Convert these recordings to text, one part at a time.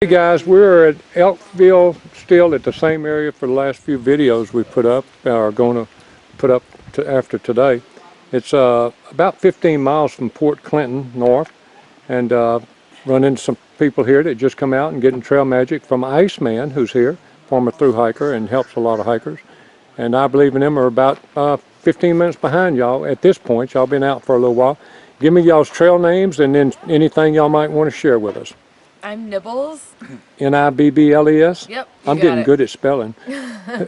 Hey guys, we're at Elkville, still at the same area for the last few videos we put up, or going to put up after today. It's about 15 miles from Port Clinton north, and run into some people here that just come out and getting trail magic from Iceman, who's here, former thru hiker and helps a lot of hikers. And I believe in them are about 15 minutes behind y'all at this point. Y'all been out for a little while. Give me y'all's trail names and then anything y'all might want to share with us. I'm Nibbles. N-I-B-B-L-E-S? Yep. I'm getting good at spelling.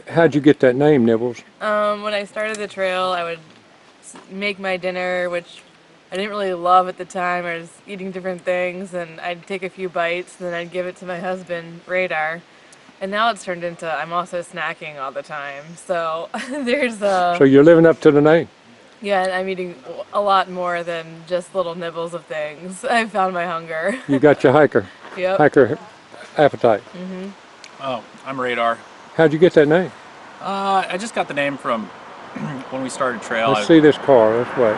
How'd you get that name, Nibbles? When I started the trail, I would make my dinner, which I didn't really love at the time. I was eating different things, and I'd take a few bites, and then I'd give it to my husband, Radar. And now it's turned into I'm also snacking all the time. So there's a... So you're living up to the name? Yeah, I'm eating a lot more than just little nibbles of things. I found my hunger. You got your hiker. Yep. Hiker appetite. Mm-hmm. Oh, I'm Radar. How'd you get that name? I just got the name from when we started trail. Let's see this car. Let's wait.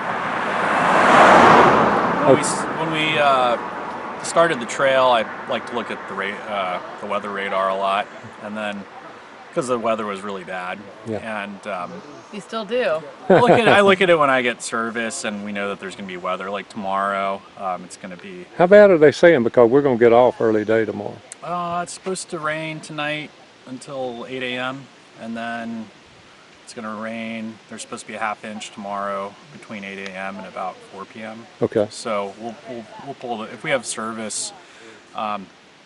When we started the trail, I like to look at the weather radar a lot, and then because the weather was really bad, and you still do. I look at it when I get service, and we know that there's going to be weather. Like tomorrow, it's going to be. How bad are they saying? Because we're going to get off early day tomorrow. It's supposed to rain tonight until 8 a.m. and then it's going to rain. There's supposed to be a ½ inch tomorrow between 8 a.m. and about 4 p.m. Okay. So we'll pull if we have service.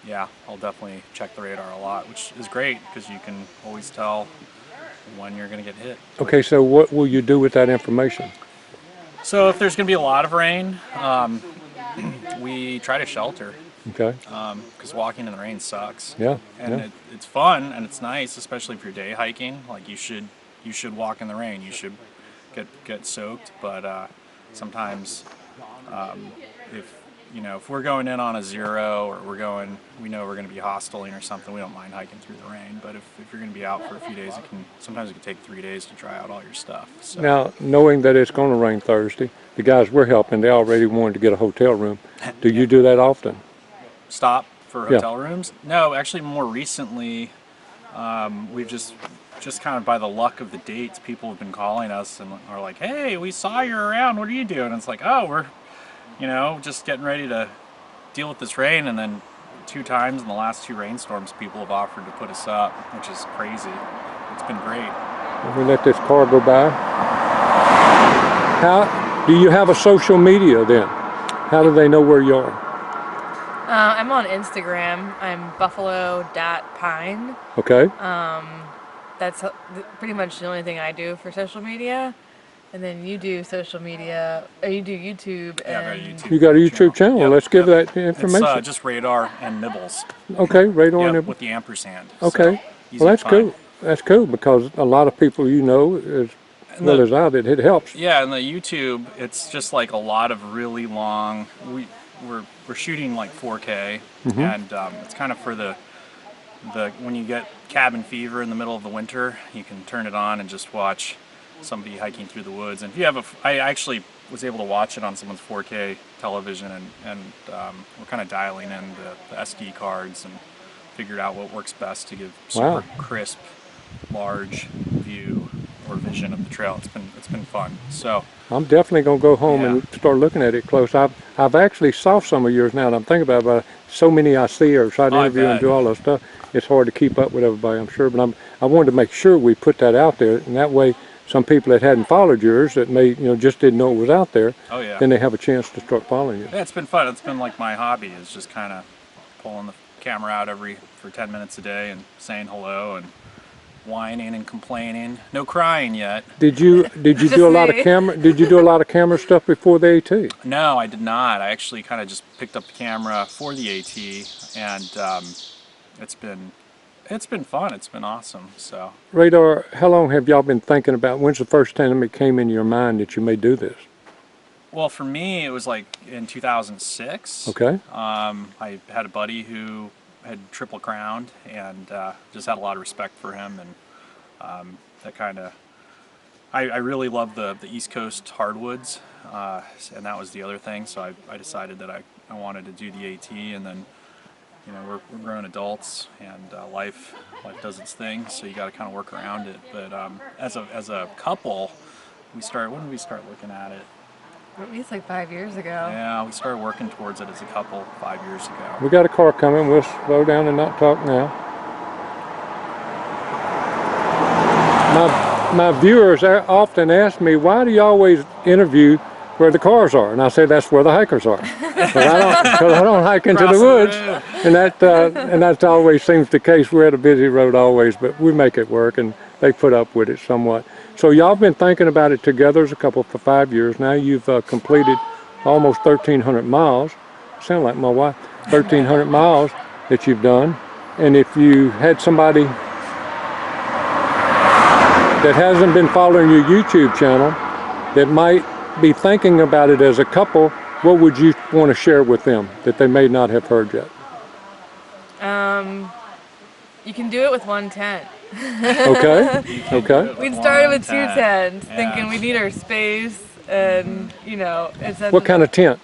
Yeah, I'll definitely check the radar a lot, which is great because you can always tell when you're going to get hit. Okay, so what will you do with that information? So if there's going to be a lot of rain, we try to shelter. Okay. Because walking in the rain sucks. Yeah. And it's fun and it's nice, especially if you're day hiking. Like you should walk in the rain. You should get soaked, but sometimes if we're going in on a 0 or we know we're going to be hostiling or something, we don't mind hiking through the rain. But if you're going to be out for a few days, sometimes it can take 3 days to dry out all your stuff. So. Now, knowing that it's going to rain Thursday, the guys we're helping, they already wanted to get a hotel room. Do you do that often? Stop for hotel rooms? No, actually more recently, we've just kind of by the luck of the dates, people have been calling us and are like, hey, we saw you around, what are you doing? And it's like, oh, we're just getting ready to deal with this rain. And then 2 times in the last 2 rainstorms, people have offered to put us up, which is crazy. It's been great. We let this car go by. How do you have a social media then? How do they know where you are? I'm on Instagram. I'm buffalo.pine. Okay. That's pretty much the only thing I do for social media. And then you do social media, or you do YouTube. Yeah, and YouTube. You got a YouTube channel. Yep, Let's give that information. It's just Radar and Nibbles. Okay, Radar and Nibbles. With the ampersand. Okay. So well, that's cool. That's cool because a lot of people as well as I did, it helps. Yeah, and the YouTube, it's just like a lot of really long. We're shooting like 4K, and it's kind of for the when you get cabin fever in the middle of the winter, you can turn it on and just watch somebody hiking through the woods. And if you have I actually was able to watch it on someone's 4K television, and we're kind of dialing in the SD cards and figured out what works best to give super crisp, large view or vision of the trail. It's been fun. So I'm definitely gonna go home and start looking at it close. I've actually saw some of yours now, and I'm thinking about it, but so many I see or try to interview and do all that stuff. It's hard to keep up with everybody, I'm sure. But I wanted to make sure we put that out there, and that way some people that hadn't followed yours that may just didn't know it was out there. Oh yeah. Then they have a chance to start following you. Yeah, it's been fun. It's been like my hobby is just kind of pulling the camera out for 10 minutes a day and saying hello and whining and complaining. No crying yet. Did you do a lot of camera? Did you do a lot of camera stuff before the AT? No, I did not. I actually kind of just picked up the camera for the AT, and it's been fun. It's been awesome. So Radar, how long have y'all been thinking about? When's the first time it came into your mind that you may do this? Well, for me, it was like in 2006. Okay. I had a buddy who had triple crowned, and just had a lot of respect for him, and that kind of I really love the East Coast hardwoods, and that was the other thing. So I decided that I wanted to do the AT, and then you know, we're grown adults, and life does its thing, so you got to kind of work around it. But as a couple, when did we start looking at it? At least like 5 years ago. Yeah, we started working towards it as a couple 5 years ago. We got a car coming. We'll slow down and not talk now. My viewers often ask me, why do you always interview where the cars are? And I say that's where the hikers are. Because I don't hike into the woods, and that always seems the case. We're at a busy road always, but we make it work, and they put up with it somewhat. So y'all been thinking about it together as a couple for 5 years now. You've completed almost 1,300 miles. Sound like my wife. 1,300 miles that you've done. And if you had somebody that hasn't been following your YouTube channel that might be thinking about it as a couple, what would you want to share with them that they may not have heard yet? You can do it with one tent. Okay. Okay. We started with 2 tents, thinking we need our space, and you know, it's what kind of tent?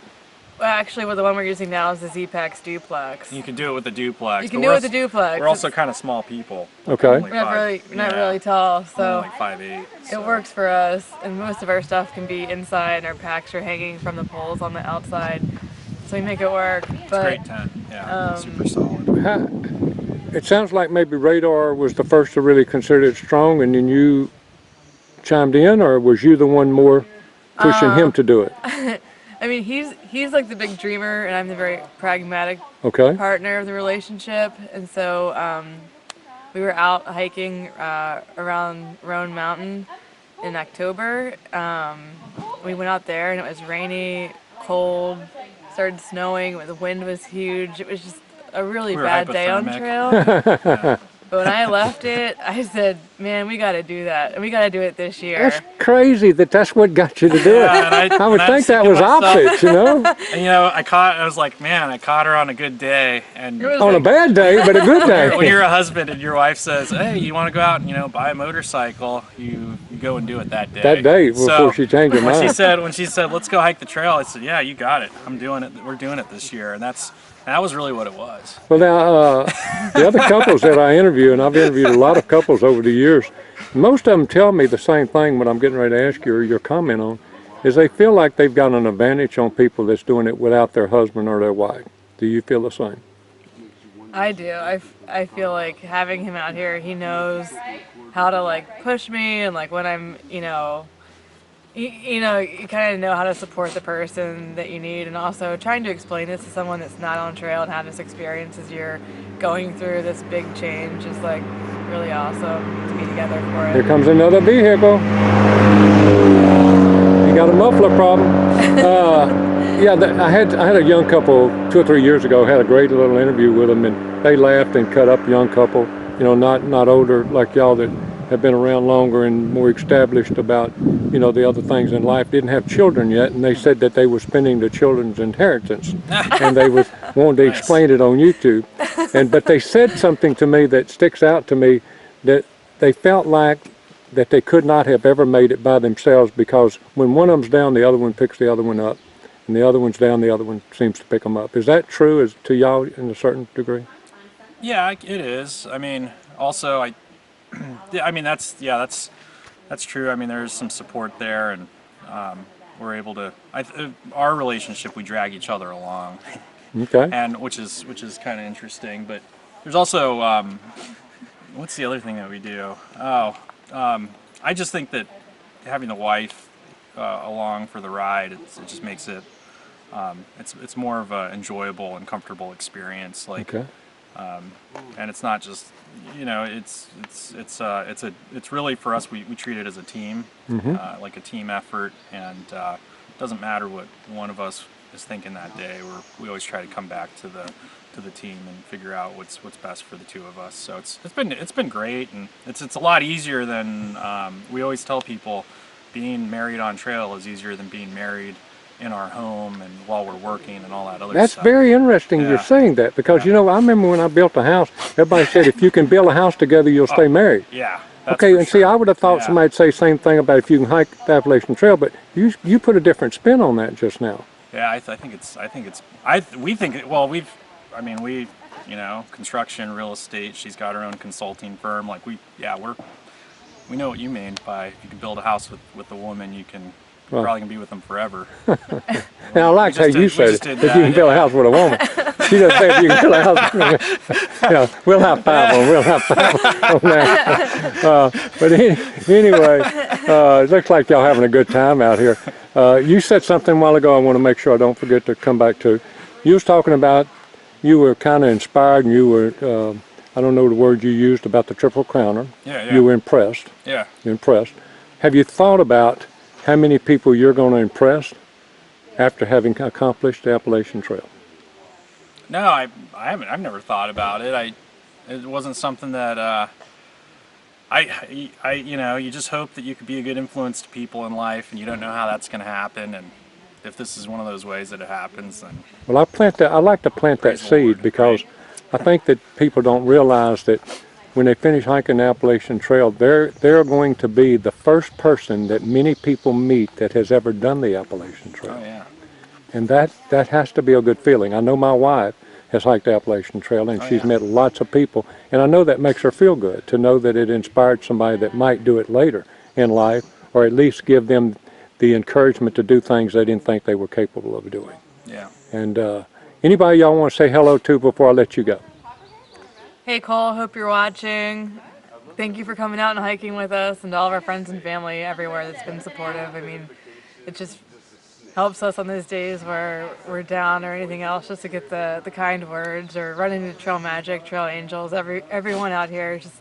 Well, actually, the one we're using now is the Z-Pax duplex. You can do it with the duplex. You can do it with the duplex. We're also kind of small people. Okay. We're not really tall, so like 5'8". So. It works for us, and most of our stuff can be inside, and our packs are hanging from the poles on the outside, so we make it work. It's a great tent. Yeah, super solid. It sounds like maybe Radar was the first to really consider it strong, and then you chimed in, or was you the one more pushing him to do it? I mean, he's like the big dreamer, and I'm the very pragmatic partner of the relationship. And so we were out hiking around Roan Mountain in October. We went out there, and it was rainy, cold, started snowing. The wind was huge. It was just a really bad day on the trail. But when I left it, I said, man, we got to do that. And we got to do it this year. That's crazy that's what got you to do it. I would think that was opposite, you know? And, you know, I was like, man, I caught her on a good day. And on a bad day, but a good day. When you're a husband and your wife says, hey, you want to go out and, you know, buy a motorcycle, you go and do it that day. That day, before she changed her mind. When she said, let's go hike the trail, I said, yeah, you got it. I'm doing it. We're doing it this year. And that was really what it was. Well, now, the other couples that I interview, and I've interviewed a lot of couples over the years, most of them tell me the same thing what I'm getting ready to ask you or your comment on, is they feel like they've got an advantage on people that's doing it without their husband or their wife. Do you feel the same? I do. I feel like having him out here, he knows how to like push me, and like when I'm, you kind of know how to support the person that you need, and also trying to explain this to someone that's not on trail and have this experience as you're going through this big change is like really awesome to be together for it. Here comes another vehicle. You got a muffler problem. Yeah, I had a young couple 2 or 3 years ago, had a great little interview with them, and they laughed and cut up, young couple, you know, not older like y'all that have been around longer and more established about, you know, the other things in life, didn't have children yet, and they said that they were spending the children's inheritance, and they was wanting to explain it on YouTube. But they said something to me that sticks out to me, that they felt like that they could not have ever made it by themselves, because when one of them's down, the other one picks the other one up, and the other one's down, the other one seems to pick them up. Is that true to y'all in a certain degree? Yeah, it is. I mean, also that's true. I mean, there's some support there, and we're able to. Our relationship, we drag each other along. Okay. And which is kind of interesting. But there's also what's the other thing that we do? I just think that having the wife along for the ride, it just makes it. It's more of an enjoyable and comfortable experience. Like. Okay. And it's not just, you know, it's really, for us, we treat it as a team, like a team effort, and it doesn't matter what one of us is thinking that day. We always try to come back to the team and figure out what's best for the two of us. So it's been great, and it's a lot easier than we always tell people. Being married on trail is easier than being married in our home and while we're working and all that other That's stuff. That's very interesting you're saying that, because you know, I remember when I built a house, everybody said if you can build a house together, you'll stay married. Yeah. Okay, and see, I would have thought somebody'd say the same thing about if you can hike the Appalachian Trail, but you put a different spin on that just now. Yeah, we think, well, you know, construction, real estate. She's got her own consulting firm. Like we know what you mean by if you can build a house with a woman, you can Right. probably can be with them forever. Now, I like how you said it. If you can build a house with a woman. She doesn't say if you can build a house with a woman. Yeah, we'll have 5 on. We'll have 5 on that. But anyway, it looks like y'all having a good time out here. You said something a while ago I want to make sure I don't forget to come back to. You was talking about you were kind of inspired and you were, I don't know the word you used about the Triple Crowner. Yeah. You were impressed. Yeah. You're impressed. Have you thought about how many people you're going to impress after having accomplished the Appalachian Trail? No, I haven't. I've never thought about it. It wasn't something that you know, you just hope that you could be a good influence to people in life, and you don't know how that's going to happen. And if this is one of those ways that it happens, then well, I like to plant that seed because I think that people don't realize that when they finish hiking the Appalachian Trail, they're going to be the first person that many people meet that has ever done the Appalachian Trail. Oh yeah. And that has to be a good feeling. I know my wife has hiked the Appalachian Trail and she's met lots of people, and I know that makes her feel good to know that it inspired somebody that might do it later in life, or at least give them the encouragement to do things they didn't think they were capable of doing. Yeah. And anybody y'all want to say hello to before I let you go? Hey Cole, hope you're watching. Thank you for coming out and hiking with us, and to all of our friends and family everywhere that's been supportive. I mean, it just helps us on those days where we're down or anything else, just to get the kind words, or run into Trail Magic, Trail Angels. Everyone out here is just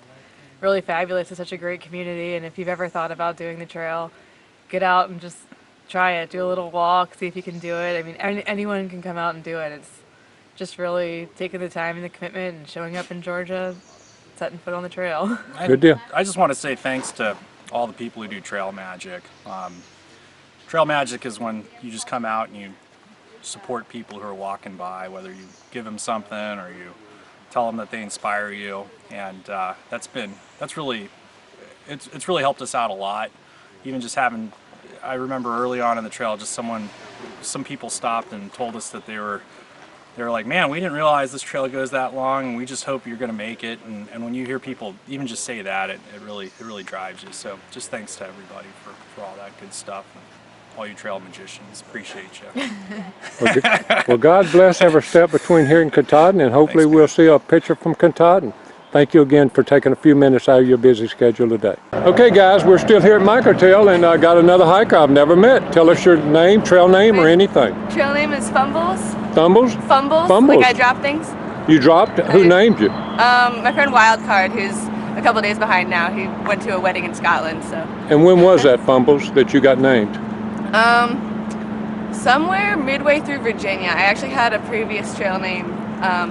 really fabulous. It's such a great community, and if you've ever thought about doing the trail, get out and just try it. Do a little walk, see if you can do it. I mean, anyone can come out and do it. It's just really taking the time and the commitment and showing up in Georgia, setting foot on the trail. Good deal. I just want to say thanks to all the people who do Trail Magic. Trail Magic is when you just come out and you support people who are walking by, whether you give them something or you tell them that they inspire you, and it's really helped us out a lot. Even just having, I remember early on in the trail, just some people stopped and told us that they were like, man, we didn't realize this trail goes that long, and we just hope you're going to make it. And when you hear people even just say that, it really drives you. So just thanks to everybody for all that good stuff. And all you trail magicians, appreciate you. Well, God bless every step between here and Katahdin, and hopefully Thanks, we'll see a picture from Katahdin. Thank you again for taking a few minutes out of your busy schedule today. Okay guys, we're still here at Microtail, and I got another hiker I've never met. Tell us your name, trail name, or anything. Trail name is Fumbles. Fumbles? Fumbles. Fumbles. Like I drop things. You dropped? Who named you? My friend Wildcard, who's a couple days behind now. He went to a wedding in Scotland, so. And when was that, Fumbles, that you got named? Somewhere midway through Virginia. I actually had a previous trail name,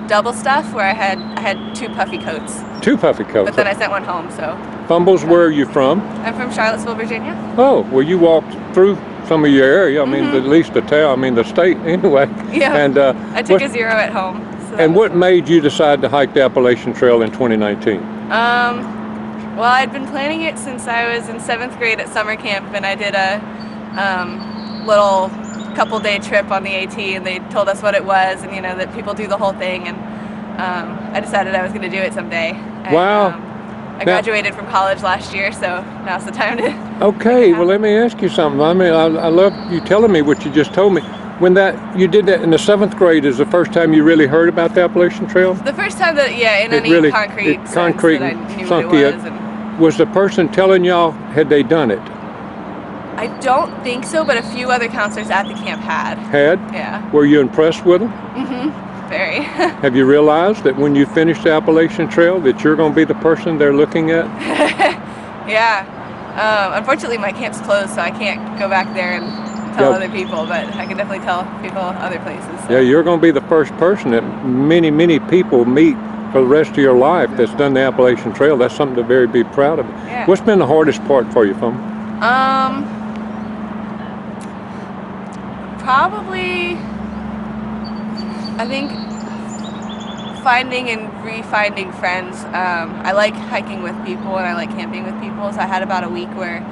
Double Stuff, where I had 2 puffy coats. 2 puffy coats. But then I sent one home, so. Fumbles, where are you from? I'm from Charlottesville, Virginia. Oh, well, you walked through some of your area. I mean, at least the town, I mean, the state anyway. Yeah. And I took a 0 at home. So and what made you decide to hike the Appalachian Trail in 2019? Well, I'd been planning it since I was in 7th grade at summer camp, and I did a little couple-day trip on the AT, and they told us what it was, and that people do the whole thing, and I decided I was going to do it someday. And, Wow. I graduated from college last year, so now's the time to. Okay, well, let me ask you something. I mean, I love you telling me what you just told me. When you did that in the 7th grade, is the first time you really heard about the Appalachian Trail? The first time that, in any really, concrete sense concrete that I knew sunk what it in. was. Was the person telling y'all, had they done it? I don't think so, but a few other counselors at the camp had. Had? Yeah. Were you impressed with them? Very. Have you realized that when you finish the Appalachian Trail that you're going to be the person they're looking at? Yeah. Unfortunately, my camp's closed, so I can't go back there and tell other people, but I can definitely tell people other places. So. Yeah, you're going to be the first person that many, many people meet for the rest of your life that's done the Appalachian Trail. That's something to be proud of. Yeah. What's been the hardest part for you, Fum? Probably, I think, finding and re-finding friends. I like hiking with people and I like camping with people, so I had about a week where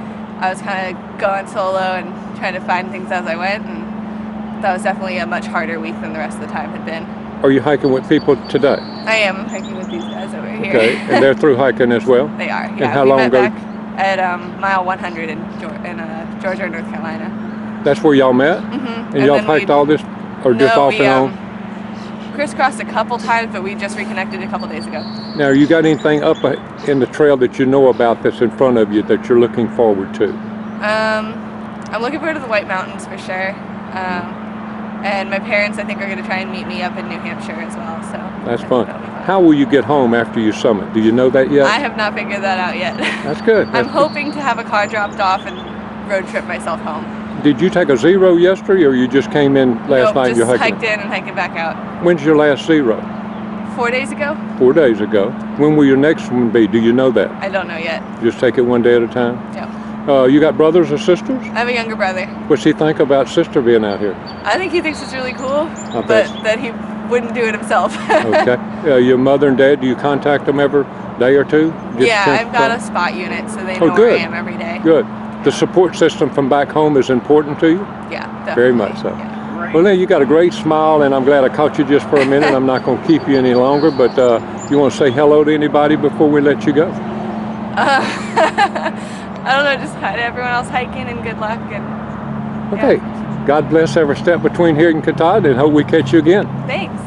I was kind of going solo and trying to find things as I went, and that was definitely a much harder week than the rest of the time had been. are you hiking with people today? I am. I'm hiking with these guys over here. Okay, and they're through hiking as well? They are. And Yeah, how we long met ago? back at mile 100 in Georgia, North Carolina. That's where y'all met? Mm-hmm. And y'all hiked all this, or just No, off we, and on? crisscrossed a couple times, but we just reconnected a couple days ago. Now, you got anything up in the trail that you know about that's in front of you that you're looking forward to? I'm looking forward to the White Mountains for sure. And my parents, I think, are going to try and meet me up in New Hampshire as well. So That's I think fun. that'll be fun. How will you get home after you summit? Do you know that yet? I have not figured that out yet. That's good. I'm hoping to have a car dropped off and road trip myself home. Did you take a zero yesterday, or you just came in last night and you're just hiking? hiked in and hiking back out. When's your last zero? 4 days ago? 4 days ago. When will your next one be? Do you know that? I don't know yet. Just take it one day at a time? Yeah. You got brothers or sisters? I have a younger brother. What's he think about sister being out here? I think he thinks it's really cool, bet. but that he wouldn't do it himself. Okay. Your mother and dad, do you contact them every day or two? Yeah, I've got a spot unit, so they know where good. I am every day. Good. The support system from back home is important to you? Yeah, definitely. Very much so. Yeah. Well, then you got a great smile, and I'm glad I caught you just for a minute. I'm not going to keep you any longer, but you want to say hello to anybody before we let you go? I don't know, just hi to everyone else hiking and good luck. And Okay. God bless every step between here and Katahdin, and hope we catch you again. Thanks.